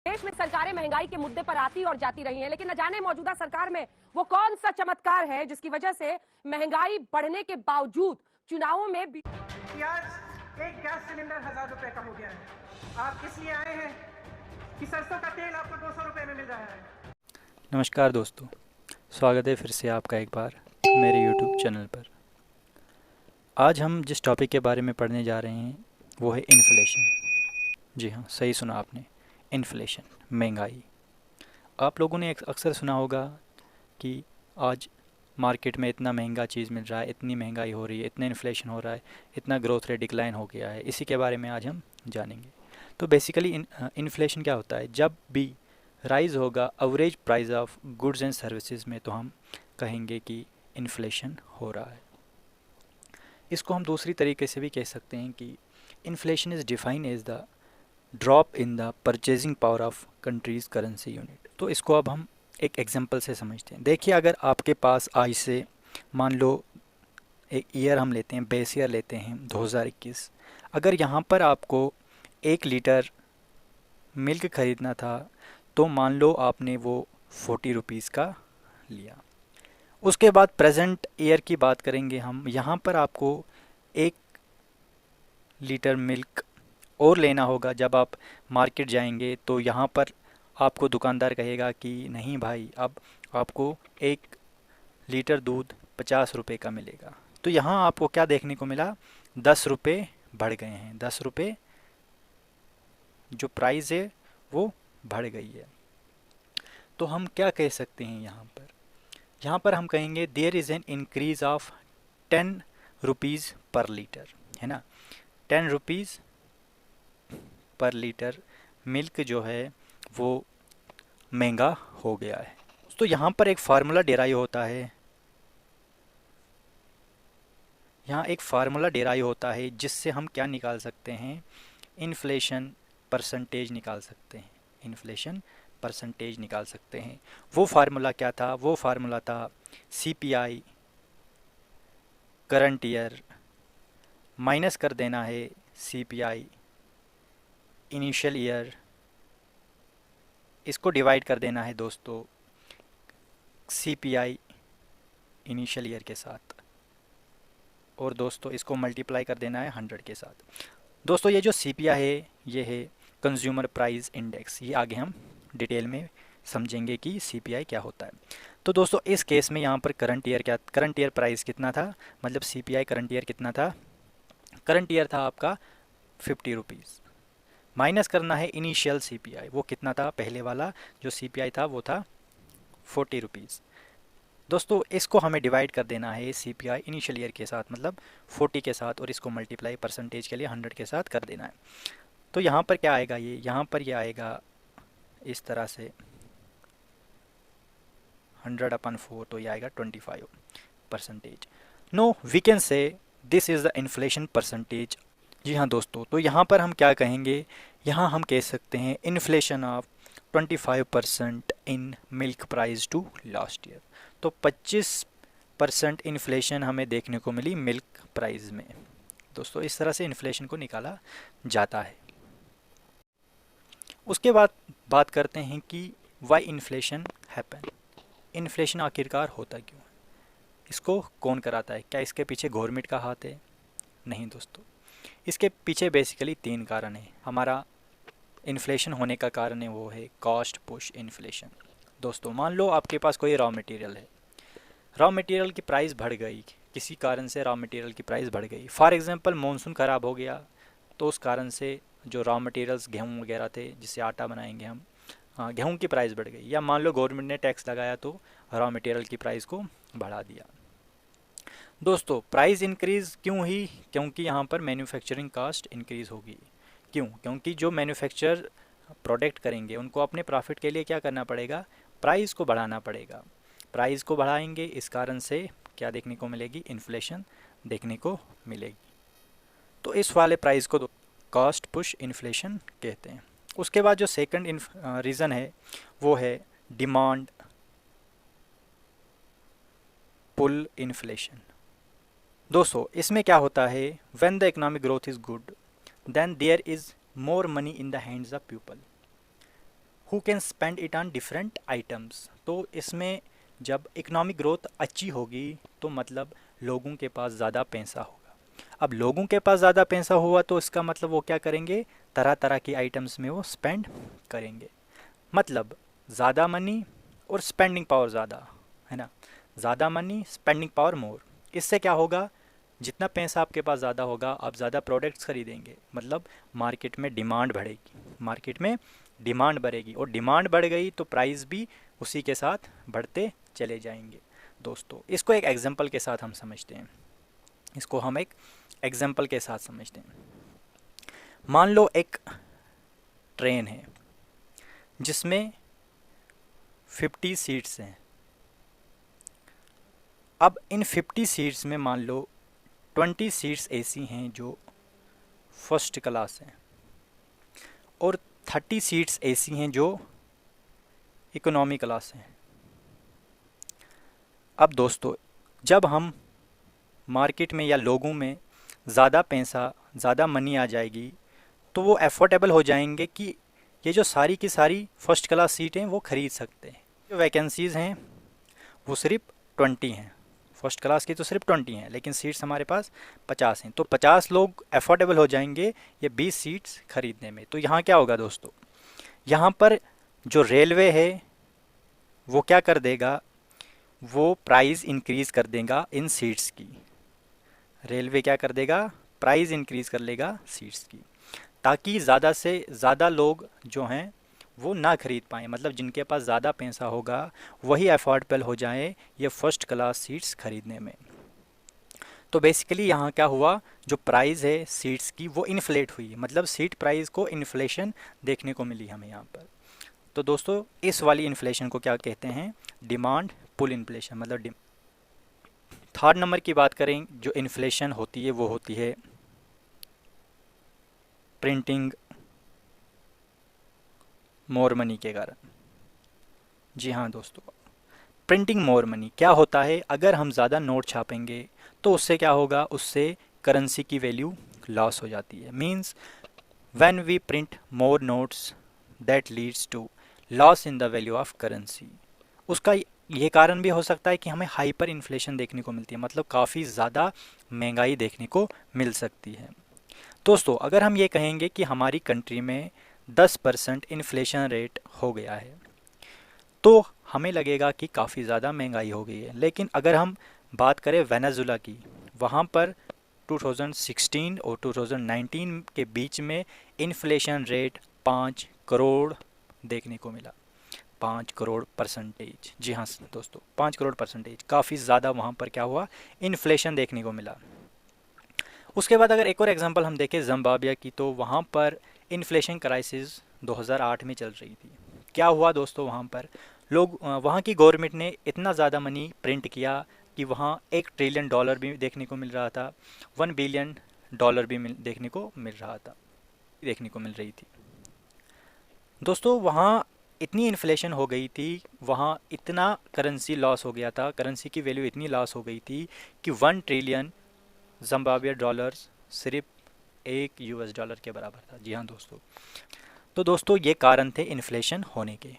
देश में सरकारें महंगाई के मुद्दे पर आती और जाती रही हैं, लेकिन न जाने मौजूदा सरकार में वो कौन सा चमत्कार है जिसकी वजह से महंगाई बढ़ने के बावजूद चुनावों में आज एक गैस सिलेंडर 1000 रुपए का हो गया है। आप इसलिए आए हैं कि सरसों का तेल आपको 200 रुपए में मिल रहा है। नमस्कार दोस्तों, स्वागत है फिर से आपका एक बार मेरे YouTube चैनल पर। आज हम जिस टॉपिक के बारे में पढ़ने जा रहे हैं वो है इन्फ्लेशन। जी हाँ, सही सुना आपने, इन्फ्लेशन, महंगाई। आप लोगों ने अक्सर सुना होगा कि आज मार्केट में इतना महंगा चीज़ मिल रहा है, इतनी महंगाई हो रही है, इतना इन्फ्लेशन हो रहा है, इतना ग्रोथ रेट डिक्लाइन हो गया है। इसी के बारे में आज हम जानेंगे। तो बेसिकली इन्फ्लेशन क्या होता है? जब भी राइज़ होगा average price of goods and services में, तो हम कहेंगे कि इन्फ्लेशन हो रहा है। इसको हम दूसरी तरीके से भी कह सकते हैं कि inflation is define as the drop in the purchasing power of country's currency unit. तो इसको अब हम एक एग्जांपल से समझते हैं। देखिए, अगर आपके पास आज से मान लो एक ईयर हम लेते हैं, बेस ईयर लेते हैं 2021। अगर यहाँ पर आपको 1 लीटर मिल्क ख़रीदना था तो मान लो आपने वो 40 रुपीज़ का लिया। उसके बाद प्रेजेंट ईयर की बात करेंगे हम, यहाँ पर आपको 1 लीटर मिल्क और लेना होगा। जब आप मार्केट जाएंगे तो यहाँ पर आपको दुकानदार कहेगा कि नहीं भाई, अब आपको 1 लीटर दूध 50 रुपये का मिलेगा। तो यहाँ आपको क्या देखने को मिला? 10 रुपये बढ़ गए हैं। 10 रुपये जो प्राइस है वो बढ़ गई है। तो हम क्या कह सकते हैं यहाँ पर? यहाँ पर हम कहेंगे there is an increase of 10 rupees per litre, है ना। 10 रुपीज़ पर लीटर मिल्क जो है वो महंगा हो गया है। तो यहाँ पर एक फार्मूला डेराइव होता है, यहाँ एक फार्मूला डेराइव होता है जिससे हम क्या निकाल सकते हैं? इन्फ्लेशन परसेंटेज निकाल सकते हैं। इन्फ्लेशन परसेंटेज निकाल सकते हैं। वो फार्मूला क्या था? वो फार्मूला था CPI करंट ईयर माइनस कर देना है CPI इनिशियल ईयर, इसको डिवाइड कर देना है दोस्तों CPI इनिशियल ईयर के साथ, और दोस्तों इसको मल्टीप्लाई कर देना है 100 के साथ। दोस्तों ये जो CPI है ये है कंज्यूमर प्राइस इंडेक्स। ये आगे हम डिटेल में समझेंगे कि CPI क्या होता है। तो दोस्तों इस केस में यहाँ पर करंट ईयर प्राइस कितना था, मतलब CPI करंट ईयर कितना था? करंट ईयर था आपका 50 रुपीज़, माइनस करना है इनिशियल CPI, वो कितना था? पहले वाला जो CPI था वो था 40 रुपीज़। दोस्तों इसको हमें डिवाइड कर देना है CPI इनिशियल ईयर के साथ, मतलब 40 के साथ, और इसको मल्टीप्लाई परसेंटेज के लिए 100 के साथ कर देना है। तो यहाँ पर क्या आएगा? यहाँ पर ये आएगा इस तरह से 100/4, तो ये आएगा 25%। No, we can say this is the inflation percentage. जी हाँ दोस्तों, तो यहाँ पर हम क्या कहेंगे? यहाँ हम कह सकते हैं inflation of 25% in milk price to last year. तो 25% इन्फ्लेशन हमें देखने को मिली मिल्क प्राइस में। दोस्तों इस तरह से इन्फ्लेशन को निकाला जाता है। उसके बाद बात करते हैं कि वाई इन्फ्लेशन हैपन। इन्फ्लेशन आखिरकार होता क्यों है? इसको कौन कराता है? क्या इसके पीछे गवर्नमेंट का हाथ है? नहीं दोस्तों, इसके पीछे बेसिकली 3 कारण है। हमारा इन्फ्लेशन होने का कारण है वो है कॉस्ट पुश इन्फ्लेशन। दोस्तों मान लो आपके पास कोई रॉ मटेरियल है, रॉ मटेरियल की प्राइस बढ़ गई, किसी कारण से रॉ मटेरियल की प्राइस बढ़ गई। फॉर एग्जांपल मानसून ख़राब हो गया, तो उस कारण से जो रॉ मटेरियल्स गेहूँ वगैरह थे जिससे आटा बनाएंगे हम, गेहूँ की प्राइस बढ़ गई। या मान लो गवर्नमेंट ने टैक्स लगाया तो रॉ मटेरियल की प्राइस को बढ़ा दिया। दोस्तों प्राइस इंक्रीज़ क्यों हुई? क्योंकि यहाँ पर मैन्युफैक्चरिंग कास्ट इंक्रीज़ होगी। क्यों? क्योंकि जो मैन्युफैक्चर प्रोडक्ट करेंगे उनको अपने प्रॉफिट के लिए क्या करना पड़ेगा? प्राइस को बढ़ाना पड़ेगा। प्राइस को बढ़ाएंगे, इस कारण से क्या देखने को मिलेगी? इन्फ्लेशन देखने को मिलेगी। तो इस वाले प्राइस को कॉस्ट पुश इन्फ्लेशन कहते हैं। उसके बाद जो सेकंड रीज़न है वो है डिमांड पुल इन्फ्लेशन। दोस्तों इसमें क्या होता है? When the economic growth is good then there is more money in the hands of people. Who can spend it on different items. तो इसमें जब इकोनॉमिक ग्रोथ अच्छी होगी तो मतलब लोगों के पास ज़्यादा पैसा होगा। अब लोगों के पास ज़्यादा पैसा हुआ तो इसका मतलब वो क्या करेंगे, तरह तरह की आइटम्स में वो स्पेंड करेंगे। मतलब ज़्यादा मनी और स्पेंडिंग पावर ज़्यादा, है ना, ज़्यादा मनी स्पेंडिंग पावर मोर। इससे क्या होगा, जितना पैसा आपके पास ज़्यादा होगा आप ज़्यादा प्रोडक्ट्स खरीदेंगे, मतलब मार्केट में डिमांड बढ़ेगी, मार्केट में डिमांड बढ़ेगी, और डिमांड बढ़ गई तो प्राइस भी उसी के साथ बढ़ते चले जाएंगे। दोस्तों इसको एक एग्जांपल के साथ हम समझते हैं, इसको हम एक एग्जांपल के साथ समझते हैं। मान लो एक ट्रेन है जिसमें 50 सीट्स हैं। अब इन 50 सीट्स में मान लो 20 सीट्स ऐसी हैं जो फर्स्ट क्लास हैं और 30 सीट्स ऐसी हैं जो इकोनॉमी क्लास हैं। अब दोस्तों जब हम मार्केट में या लोगों में ज़्यादा पैसा, ज़्यादा मनी आ जाएगी तो वो एफोर्डेबल हो जाएंगे कि ये जो सारी की सारी फर्स्ट क्लास सीटें वो ख़रीद सकते हैं। जो वैकेंसीज़ हैं वो सिर्फ 20 हैं, फर्स्ट क्लास की तो सिर्फ 20 हैं, लेकिन सीट्स हमारे पास 50 हैं, तो 50 लोग एफोर्डेबल हो जाएंगे ये 20 सीट्स खरीदने में। तो यहाँ क्या होगा दोस्तों, यहाँ पर जो रेलवे है वो क्या कर देगा, वो प्राइस इंक्रीज़ कर देगा इन सीट्स की। रेलवे क्या कर देगा, प्राइस इंक्रीज़ कर लेगा सीट्स की, ताकि ज़्यादा से ज़्यादा लोग जो हैं वो ना खरीद पाएँ, मतलब जिनके पास ज़्यादा पैसा होगा वही अफोर्डेबल हो जाए ये फर्स्ट क्लास सीट्स खरीदने में। तो बेसिकली यहाँ क्या हुआ, जो प्राइस है सीट्स की वो इन्फ्लेट हुई, मतलब सीट प्राइस को इन्फ्लेशन देखने को मिली हमें यहाँ पर। तो दोस्तों इस वाली इन्फ्लेशन को क्या कहते हैं, डिमांड पुल इन्फ्लेशन। मतलब थर्ड नंबर की बात करें जो इन्फ्लेशन होती है वो होती है प्रिंटिंग मोर मनी के कारण। जी हाँ दोस्तों, प्रिंटिंग मोर मनी क्या होता है, अगर हम ज़्यादा नोट छापेंगे तो उससे क्या होगा, उससे करेंसी की वैल्यू लॉस हो जाती है। Means when we print more notes that leads to loss in the value of currency. उसका ये कारण भी हो सकता है कि हमें हाइपर इन्फ्लेशन देखने को मिलती है, मतलब काफ़ी ज़्यादा महंगाई देखने को मिल सकती है। दोस्तों अगर हम ये कहेंगे कि हमारी कंट्री में 10% इन्फ्लेशन रेट हो गया है तो हमें लगेगा कि काफ़ी ज़्यादा महंगाई हो गई है, लेकिन अगर हम बात करें वेनेजुला की, वहाँ पर 2016 और 2019 के बीच में इन्फ्लेशन रेट 5 करोड़ देखने को मिला, 5 करोड़ %। जी हाँ दोस्तों 5 करोड़ %, काफ़ी ज़्यादा वहाँ पर क्या हुआ, इन्फ्लेशन देखने को मिला। उसके बाद अगर एक और एग्जांपल हम देखें जिम्बाब्वे की, तो वहाँ पर इन्फ्लेशन क्राइसिस 2008 में चल रही थी। क्या हुआ दोस्तों, वहाँ पर लोग, वहाँ की गवर्नमेंट ने इतना ज़्यादा मनी प्रिंट किया कि वहाँ $1 ट्रिलियन भी देखने को मिल रहा था, $1 बिलियन भी देखने को मिल रही थी। दोस्तों वहाँ इतनी इन्फ्लेशन हो गई थी, वहाँ इतना करेंसी लॉस हो गया था, करेंसी की वैल्यू इतनी लॉस हो गई थी कि $1 ट्रिलियन जिम्बाब्वे डॉलर्स सिर्फ $1 के बराबर था। जी हाँ दोस्तों, तो दोस्तों ये कारण थे इन्फ्लेशन होने के।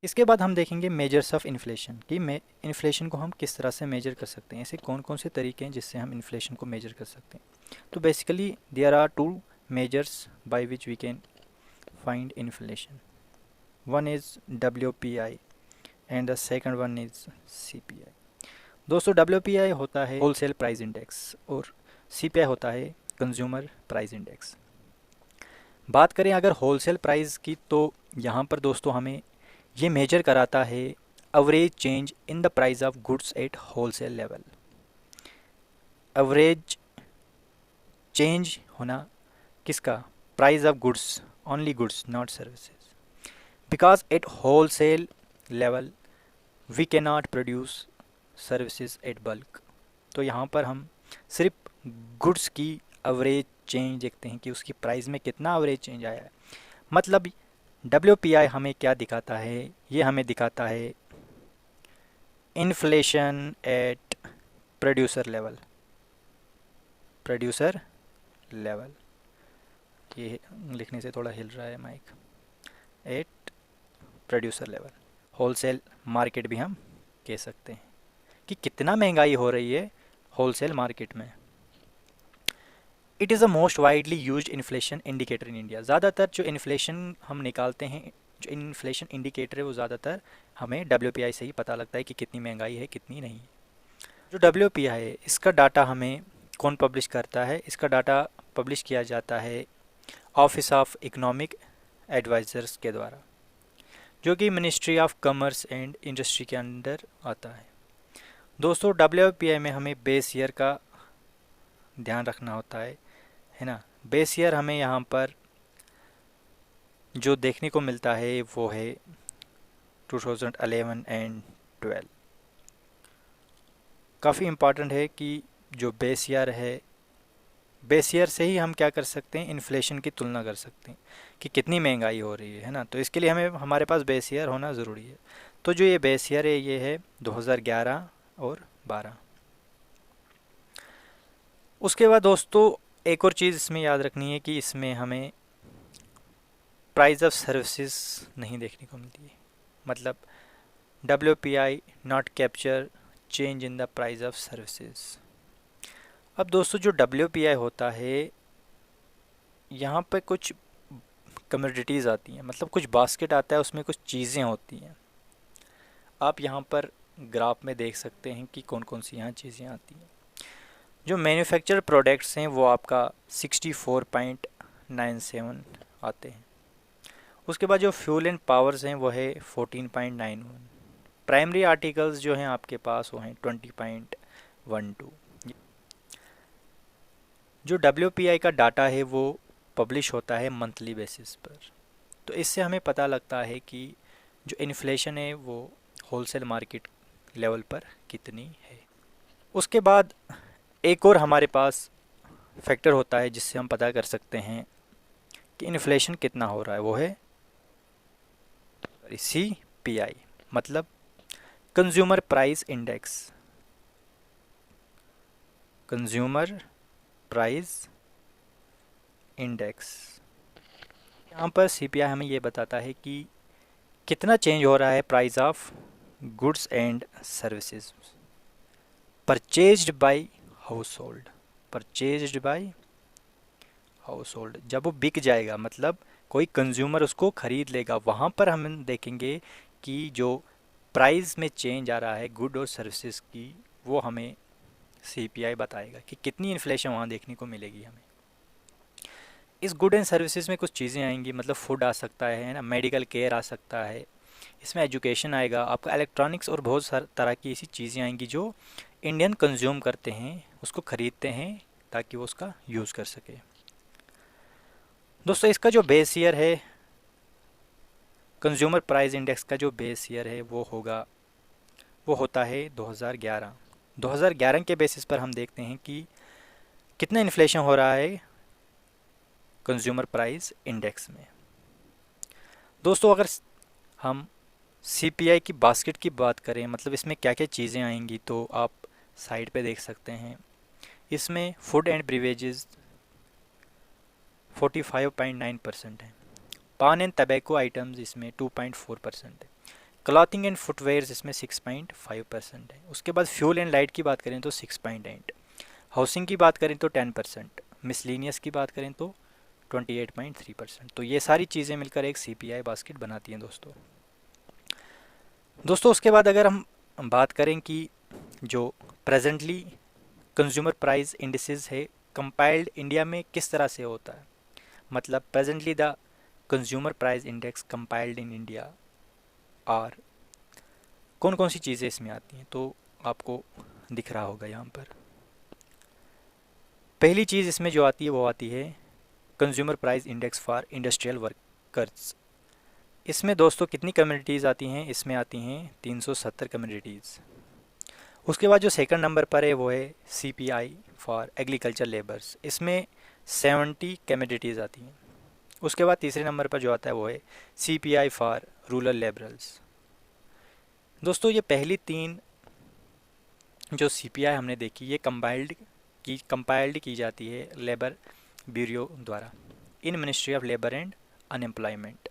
इसके बाद हम देखेंगे मेजर्स ऑफ इन्फ्लेशन कि इन्फ्लेशन को हम किस तरह से मेजर कर सकते हैं, ऐसे कौन कौन से तरीके हैं जिससे हम इन्फ्लेशन को मेजर कर सकते हैं। तो basically there are 2 measures by which we can find inflation. One is WPI and the second one is CPI। दोस्तों WPI होता है होलसेल प्राइस इंडेक्स और CPI होता है कंज्यूमर प्राइस इंडेक्स। बात करें अगर होलसेल प्राइस की, तो यहाँ पर दोस्तों हमें ये मेजर कराता है average change in the price of goods at wholesale level. Average change होना किसका, price of goods, only goods not services, because at wholesale level we can not produce services at bulk. तो यहाँ पर हम सिर्फ goods की average change देखते हैं कि उसकी प्राइस में कितना एवरेज चेंज आया है। मतलब WPI हमें क्या दिखाता है, ये हमें दिखाता है इन्फ्लेशन एट प्रोड्यूसर लेवल। ये लिखने से थोड़ा हिल रहा है mic. At producer level, wholesale market भी हम कह सकते हैं कि कितना महंगाई हो रही है होलसेल मार्केट में। It is a most widely used inflation indicator in India. ज़्यादातर जो इन्फ्लेशन हम निकालते हैं, जो इन्फ्लेशन इंडिकेटर है, वो ज़्यादातर हमें WPI से ही पता लगता है कि कितनी महंगाई है कितनी नहीं है। जो WPI है इसका डाटा हमें कौन पब्लिश करता है? इसका डाटा पब्लिश किया जाता है ऑफिस ऑफ इकोनॉमिक एडवाइज़र्स के द्वारा, जो कि ministry of commerce and industry के अंडर आता है। दोस्तों WPI में हमें बेस ईयर का ध्यान रखना होता है ना। बेस ईयर हमें यहाँ पर जो देखने को मिलता है वो है 2011 एंड 12। काफ़ी इम्पॉर्टेंट है कि जो बेस ईयर है, बेस ईयर से ही हम क्या कर सकते हैं, इन्फ्लेशन की तुलना कर सकते हैं कि कितनी महंगाई हो रही है ना। तो इसके लिए हमें हमारे पास बेस ईयर होना ज़रूरी है। तो जो ये बेस ईयर है ये है 2011 और 12। उसके बाद दोस्तों एक और चीज़ इसमें याद रखनी है कि इसमें हमें प्राइस ऑफ सर्विसेज नहीं देखने को मिलती है। मतलब WPI not capture change in the price of services. अब दोस्तों जो WPI होता है, यहाँ पे कुछ कमोडिटीज़ आती हैं, मतलब कुछ बास्केट आता है, उसमें कुछ चीज़ें होती हैं। आप यहाँ पर ग्राफ में देख सकते हैं कि कौन कौन सी यहाँ चीज़ें आती हैं। जो मैन्युफैक्चर प्रोडक्ट्स हैं वो आपका 64.97 आते हैं। उसके बाद जो फ्यूल एंड पावर्स हैं वो है 14.91। प्राइमरी आर्टिकल्स जो हैं आपके पास वो हैं 20.12। जो WPI का डाटा है वो पब्लिश होता है मंथली बेसिस पर। तो इससे हमें पता लगता है कि जो इन्फ्लेशन है वो होलसेल मार्केट लेवल पर कितनी है। उसके बाद एक और हमारे पास फैक्टर होता है जिससे हम पता कर सकते हैं कि इन्फ्लेशन कितना हो रहा है, वो है CPI, मतलब consumer price index. Consumer price index, यहाँ पर CPI हमें ये बताता है कि कितना चेंज हो रहा है price of goods and services purchased bye household. Purchased bye household, जब वो बिक जाएगा, मतलब कोई कंज्यूमर उसको ख़रीद लेगा, वहाँ पर हम देखेंगे कि जो प्राइस में चेंज आ रहा है गुड और सर्विसेज की, वो हमें CPI बताएगा कि कितनी इन्फ्लेशन वहाँ देखने को मिलेगी हमें। इस गुड एंड सर्विसेज में कुछ चीज़ें आएंगी, मतलब फूड आ सकता है ना, मेडिकल केयर आ सकता है, इसमें एजुकेशन आएगा, आपका इलेक्ट्रॉनिक्स और बहुत सारी तरह की ऐसी चीज़ें आएंगी जो इंडियन कंज्यूम करते हैं, उसको ख़रीदते हैं ताकि वो उसका यूज़ कर सके। दोस्तों इसका जो बेस ईयर है, कंज्यूमर प्राइस इंडेक्स का जो बेस ईयर है वो होता है 2011। 2011 के बेसिस पर हम देखते हैं कि कितना इन्फ्लेशन हो रहा है कंज्यूमर प्राइस इंडेक्स में। दोस्तों अगर हम CPI की बास्केट की बात करें, मतलब इसमें क्या क्या चीज़ें आएंगी, तो आप साइड पे देख सकते हैं। इसमें फूड एंड ब्रीवेजेस 45.9% है। पान एंड टबैको आइटम्स इसमें 2.4% है। क्लॉथिंग एंड फुटवेयर्स इसमें 6.5% है। उसके बाद फ्यूल एंड लाइट की बात करें तो 6.8, हाउसिंग की बात करें तो 10%, मिसलीनियस की बात करें तो 28.3%। तो ये सारी चीज़ें मिलकर एक CPI बास्केट बनाती हैं दोस्तों उसके बाद अगर हम बात करें कि जो प्रेजेंटली कंज्यूमर प्राइस इंडिसेस है कंपाइल्ड इंडिया में किस तरह से होता है, मतलब presently the consumer price index compiled in India, और कौन कौन सी चीज़ें इसमें आती हैं, तो आपको दिख रहा होगा यहाँ पर। पहली चीज़ इसमें जो आती है वो आती है consumer price index for industrial workers. इसमें दोस्तों कितनी कम्युनिटीज़ आती हैं, इसमें आती हैं 370 कम्युनिटीज़। उसके बाद जो सेकंड नंबर पर है वो है CPI फॉर एग्रीकल्चर लेबर्स, इसमें 70 कम्युनिटीज़ आती हैं। उसके बाद तीसरे नंबर पर जो आता है वो है CPI फॉर रूरल लेबरल्स। दोस्तों ये पहली तीन जो CPI हमने देखी ये कंपाइल्ड की जाती है लेबर ब्यूरो द्वारा इन ministry of labour and unemployment.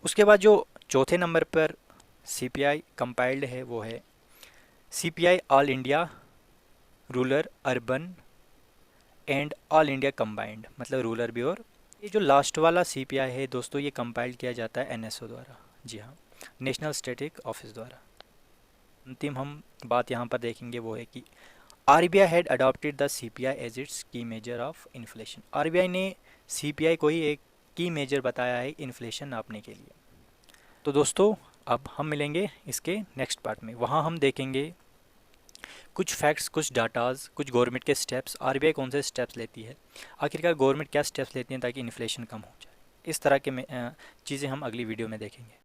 उसके बाद जो चौथे नंबर पर सीपीआई कंपाइल्ड है, वो है CPI all India rural urban and all India combined, मतलब रूरल भी। और ये जो लास्ट वाला सीपीआई है दोस्तों, ये कंपाइल किया जाता है एनएसओ द्वारा, जी हाँ, नेशनल स्टैटिस्टिक्स ऑफिस द्वारा। अंतिम हम बात यहाँ पर देखेंगे वो है कि RBI had adopted the CPI as its key measure of inflation. RBI ने सीपीआई को ही एक की मेजर बताया है इन्फ्लेशन नापने के लिए। तो दोस्तों अब हम मिलेंगे इसके नेक्स्ट पार्ट में, वहाँ हम देखेंगे कुछ फैक्ट्स, कुछ डाटाज, कुछ गवर्नमेंट के स्टेप्स, आरबीआई कौन से स्टेप्स लेती है, आखिरकार गवर्नमेंट क्या स्टेप्स लेती है ताकि इन्फ्लेशन कम हो जाए। इस तरह के चीज़ें हम अगली वीडियो में देखेंगे।